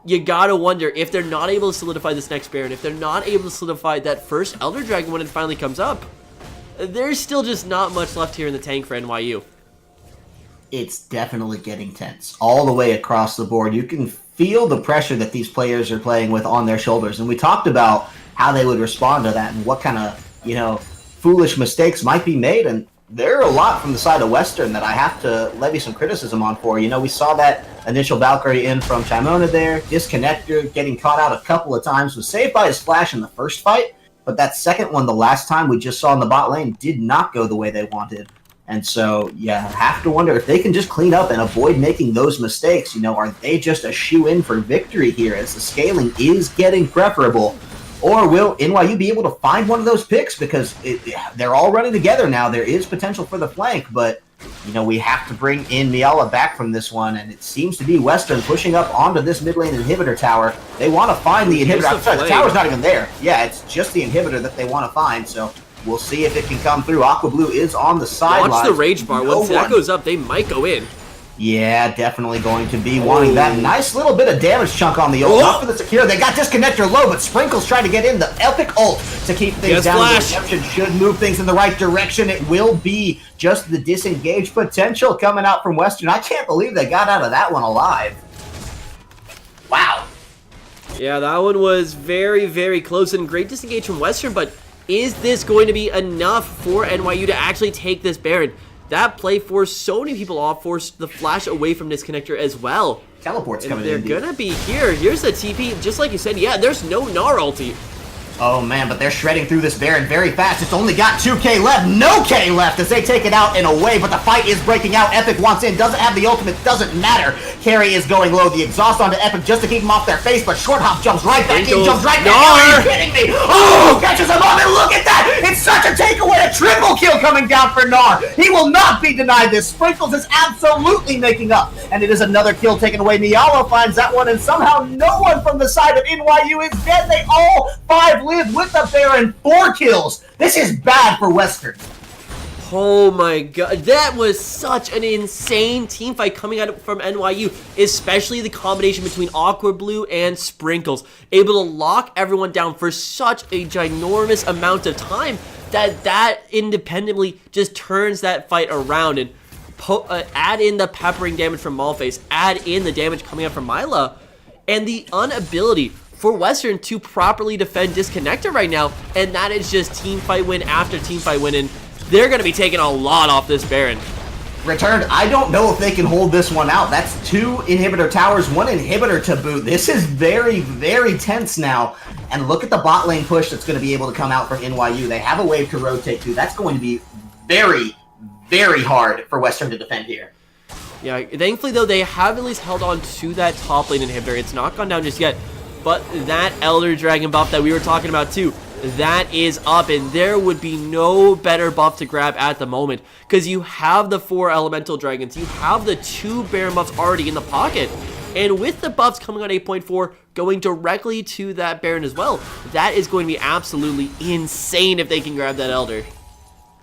B: you gotta wonder if they're not able to solidify this next Baron, if they're not able to solidify that first Elder Dragon when it finally comes up, there's still just not much left here in the tank for NYU.
A: It's definitely getting tense all the way across the board. You can feel the pressure that these players are playing with on their shoulders. And we talked about how they would respond to that and what kind of, foolish mistakes might be made. And there are a lot from the side of Western that I have to levy some criticism on for. We saw that initial Valkyrie in from Chimona there. Disconnector getting caught out a couple of times, was saved by his flash in the first fight. But that second one, the last time we just saw in the bot lane, did not go the way they wanted. And so, have to wonder if they can just clean up and avoid making those mistakes. Are they just a shoe-in for victory here as the scaling is getting preferable? Or will NYU be able to find one of those picks? Because they're all running together now. There is potential for the flank, but, we have to bring in Miala back from this one. And it seems to be Western pushing up onto this mid lane inhibitor tower. They want to find the inhibitor. I'm sorry, the tower's not even there. Yeah, it's just the inhibitor that they want to find, so we'll see if it can come through. Aqua Blue is on the sideline.
B: Watch the rage bar. Once that goes up, they might go in.
A: Yeah, definitely going to be wanting that nice little bit of damage chunk on the ult. Not for the secure. They got Disconnector low, but Sprinkle's trying to get in the epic ult to keep things down.
B: Flash.
A: Redemption should move things in the right direction. It will be just the disengaged potential coming out from Western. I can't believe they got out of that one alive. Wow.
B: Yeah, that one was very, very close and great disengage from Western, but is this going to be enough for NYU to actually take this Baron? That play forced so many people off, forced the flash away from Disconnector as well.
A: Teleport's
B: And
A: coming
B: they're
A: in.
B: going to be here. Here's the TP. Just like you said, yeah, there's no Gnar ulti.
A: Oh man, but they're shredding through this Baron very fast. It's only got 2k left, no K left as they take it out in a way, but the fight is breaking out. Epic wants in, doesn't have the ultimate, doesn't matter. Carry is going low, the exhaust onto Epic just to keep him off their face, but Short Hop jumps right back in, jumps right back in. Are you kidding me? Oh, catches him up, and look at that! It's such a takeaway, a triple kill coming down for Gnar. He will not be denied this. Sprinkles is absolutely making up, and it is another kill taken away. Nialo finds that one, and somehow no one from the side of NYU is dead. They all 5 live with the Baron, 4 kills. This is bad for Western.
B: Oh my god, that was such an insane team fight coming out from NYU, especially the combination between Aqua Blue and Sprinkles, able to lock everyone down for such a ginormous amount of time that independently just turns that fight around. And add in the peppering damage from Malphite, add in the damage coming out from Myla, and the inability for Western to properly defend Disconnector right now, and that is just team fight win after team fight win, and they're going to be taking a lot off this Baron.
A: Returned, I don't know if they can hold this one out. That's 2 inhibitor towers, 1 inhibitor to boot. This is very, very tense now. And look at the bot lane push that's going to be able to come out from NYU. They have a wave to rotate to. That's going to be very, very hard for Western to defend here.
B: Yeah, thankfully though, they have at least held on to that top lane inhibitor. It's not gone down just yet. But that Elder Dragon buff that we were talking about too, that is up, and there would be no better buff to grab at the moment, because you have the 4 Elemental Dragons, you have the 2 Baron buffs already in the pocket, and with the buffs coming on 8.4 going directly to that Baron as well, that is going to be absolutely insane if they can grab that Elder.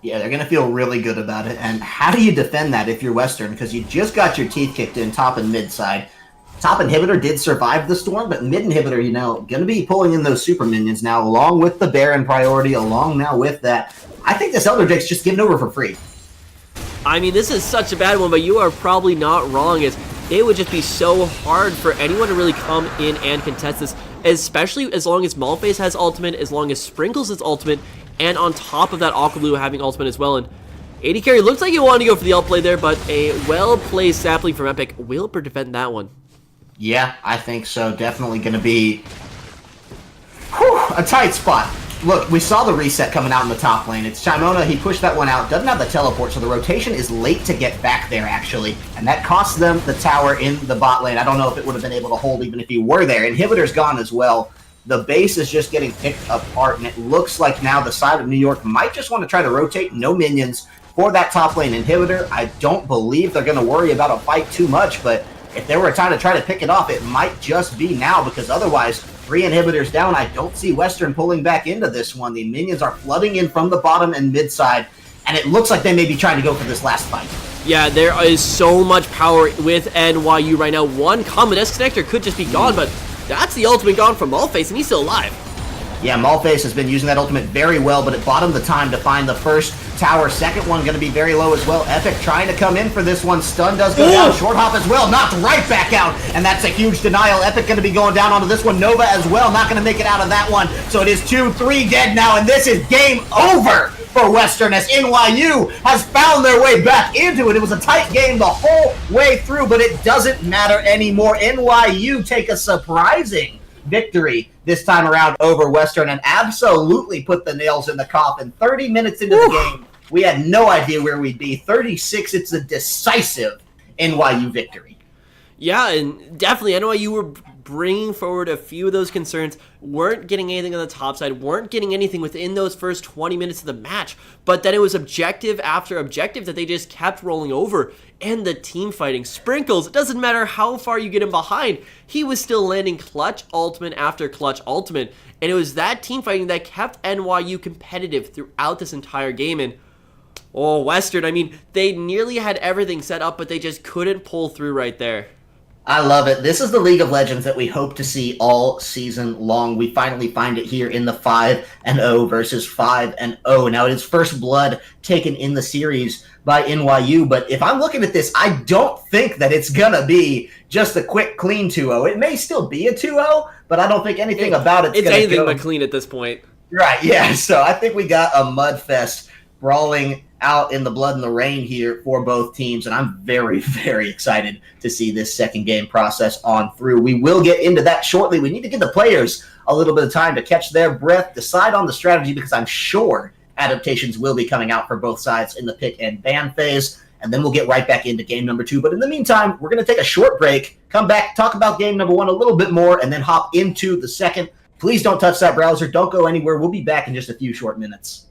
A: Yeah, they're going to feel really good about it, and how do you defend that if you're Western? Because you just got your teeth kicked in top and mid side. Top inhibitor did survive the storm, but mid inhibitor, going to be pulling in those super minions now, along with the Baron priority, along now with that. I think this Elder Drake's just given over for free.
B: I mean, this is such a bad one, but you are probably not wrong, as it would just be so hard for anyone to really come in and contest this, especially as long as Malphite has ultimate, as long as Sprinkles has ultimate, and on top of that, Aqua Blue having ultimate as well. And AD Carry looks like he wanted to go for the ult play there, but a well-played sapling from Epic will defend that one.
A: Yeah, I think so. Definitely going to be a tight spot. Look, we saw the reset coming out in the top lane. It's Chimona. He pushed that one out. Doesn't have the teleport, so the rotation is late to get back there, actually. And that costs them the tower in the bot lane. I don't know if it would have been able to hold even if he were there. Inhibitor's gone as well. The base is just getting picked apart, and it looks like now the side of New York might just want to try to rotate. No minions for that top lane inhibitor. I don't believe they're going to worry about a fight too much, but if there were a time to try to pick it off, it might just be now, because otherwise, 3 inhibitors down, I don't see Western pulling back into this one. The minions are flooding in from the bottom and mid side, and it looks like they may be trying to go for this last fight.
B: Yeah, there is so much power with NYU right now. One common disconnector could just be gone, but that's the ultimate gone from Malphite, and he's still alive.
A: Yeah, Malphite has been using that ultimate very well, but it bought him the time to find the first tower. Second one going to be very low as well. Epic trying to come in for this one. Stun does go down. Short hop as well. Knocked right back out. And that's a huge denial. Epic going to be going down onto this one. Nova as well. Not going to make it out of that one. So it is 2-3 dead now. And this is game over for Western as NYU has found their way back into it. It was a tight game the whole way through, but it doesn't matter anymore. NYU take a surprising victory this time around over Western and absolutely put the nails in the coffin. 30 minutes into the game, we had no idea where we'd be. 36, it's a decisive NYU victory.
B: Yeah, and definitely NYU were bringing forward a few of those concerns, weren't getting anything on the top side, weren't getting anything within those first 20 minutes of the match, but then it was objective after objective that they just kept rolling over, and the team fighting. Sprinkles, it doesn't matter how far you get him behind, he was still landing clutch ultimate after clutch ultimate, and it was that team fighting that kept NYU competitive throughout this entire game. And Western, I mean, they nearly had everything set up, but they just couldn't pull through right there.
A: I love it. This is the League of Legends that we hope to see all season long. We finally find it here in the 5-0 versus 5-0. Now, it is first blood taken in the series by NYU, but if I'm looking at this, I don't think that it's going to be just a quick, clean 2-0. It may still be a 2-0, but I don't think anything about it's going to
B: anything but clean at this point.
A: Right, yeah. So I think we got a mud fest brawling out in the blood and the rain here for both teams, and I'm very, very excited to see this second game process on through. We will get into that shortly. We need to give the players a little bit of time to catch their breath, decide on the strategy, because I'm sure adaptations will be coming out for both sides in the pick and ban phase, and then we'll get right back into game number 2. But in the meantime, we're going to take a short break, come back, talk about game number 1 a little bit more, and then hop into the second. Please don't touch that browser. Don't go anywhere. We'll be back in just a few short minutes.